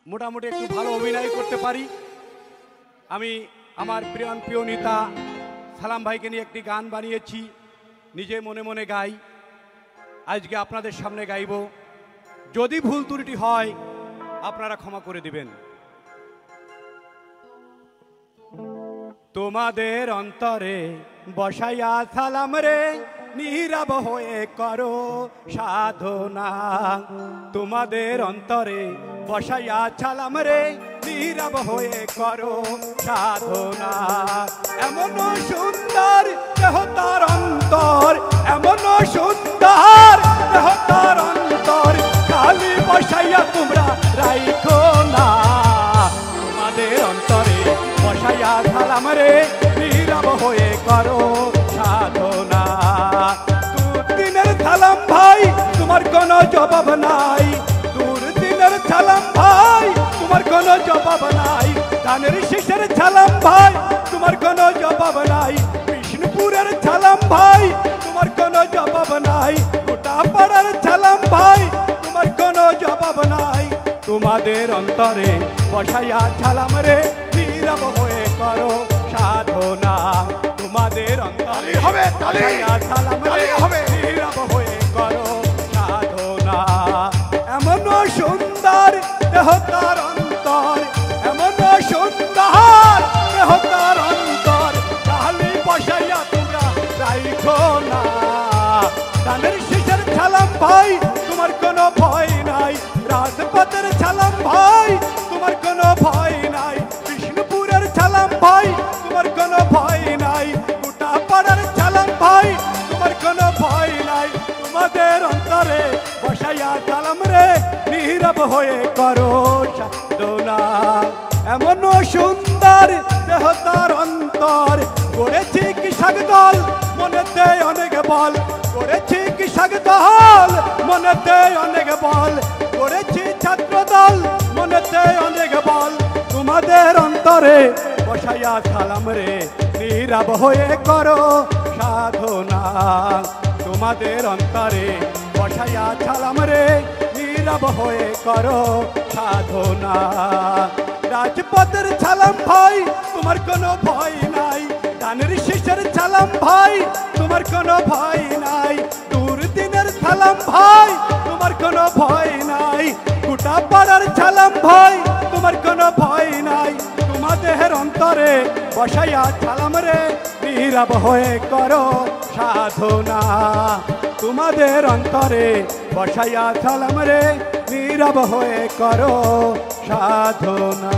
মোটামুটি একটু ভালো অভিনয় করতে পারি। আমি আমার প্রিয় নেতা সালাম ভাইকে নিয়ে একটি গান বানিয়েছি, নিজে মনে মনে গাই। আজকে আপনাদের সামনে গাইব। যদি ভুল ত্রুটি হয় আপনারা ক্ষমা করে দিবেন। তোমাদের অন্তরে বসাইয়া সালাম রে, নীরব হয়ে করো সাধনা। তোমাদের অন্তরে বসাইয়া সালাম রে, নীরব হয়ে করো সাধনা। এমন সুন্দর দেহ তার অন্তর, এমন সুন্দর দেহ তার অন্তর, খালি বসাইয়া তোমরা রাইখো না। তোমাদের অন্তরে বসাইয়া সালাম রে, নীরব হয়ে করো সাধনা। দুদিনের সালাম ভাই তোমার কোনো জবাব নাই, দুদিনের সালাম ভাই তোমার কোনো জবাব নাই। ধানের শীষের সালাম ভাই তোমার কোনো জবাব নাই, বিষ্ণুপুরের সালাম ভাই তোমার কোনো জবাব নাই, গোটা পাড়ার সালাম ভাই তোমার কোনো জবাব নাই। তোমাদের অন্তরে বসাইয়া সালাম রে, নীরব হয়ে করো সাধনা। তোমাদের অন্তরে বসাইয়া সালাম রে, নীরব হয়ে করো সাধনা। এমন সুন্দর দেহ তার অন্তর, এমন সুন্দর দেহ তার অন্তর, খালি বসাইয়া তোমরা রাইখো না। ধানের শীষের সালাম ভাই তোমার কোনো ভয় নাই, রাজপথের সালাম ভাই তোমার কোনো ভয় নাই, বিষ্ণুপুরের সালাম ভাই তোমার কোনো ভয় নাই, গোটা পাড়ার সালাম ভাই তোমার কোনো ভয় নাই। তোমাদের অন্তরে বসাইয়া সালাম রে, নীরব হয়ে করো সাধনা। এমন সুন্দর দেহ তার অন্তর, করেছি কৃষক দল মনেতে অনেক বল, করেছি কৃষক দল মনেতে অনেক বল, করেছি ছাত্র দল মনেতে অনেক বল। তোমাদের অন্তরে বসাইয়া সালাম রে, নীরব হয়ে করো সাধনা। তোমাদের অন্তরে বসাইয়া সালাম রে, নীরব হয়ে করো সাধনা। রাজপথের সালাম ভাই তোমার কোনো ভয় নাই, ধানের শীষের সালাম ভাই তোমার কোনো ভয় নাই, দুর্দিনের সালাম ভাই তোমার কোনো ভয় নাই, গোটা পাড়ার সালাম ভাই তোমার কোনো ভয় নাই। তোমাদের অন্তরে বসাইয়া সালাম রে, নীরব হয়ে করো সাধনা। তোমাদের অন্তরে বসাইয়া সালাম রে, নীরব হয়ে করো সাধনা।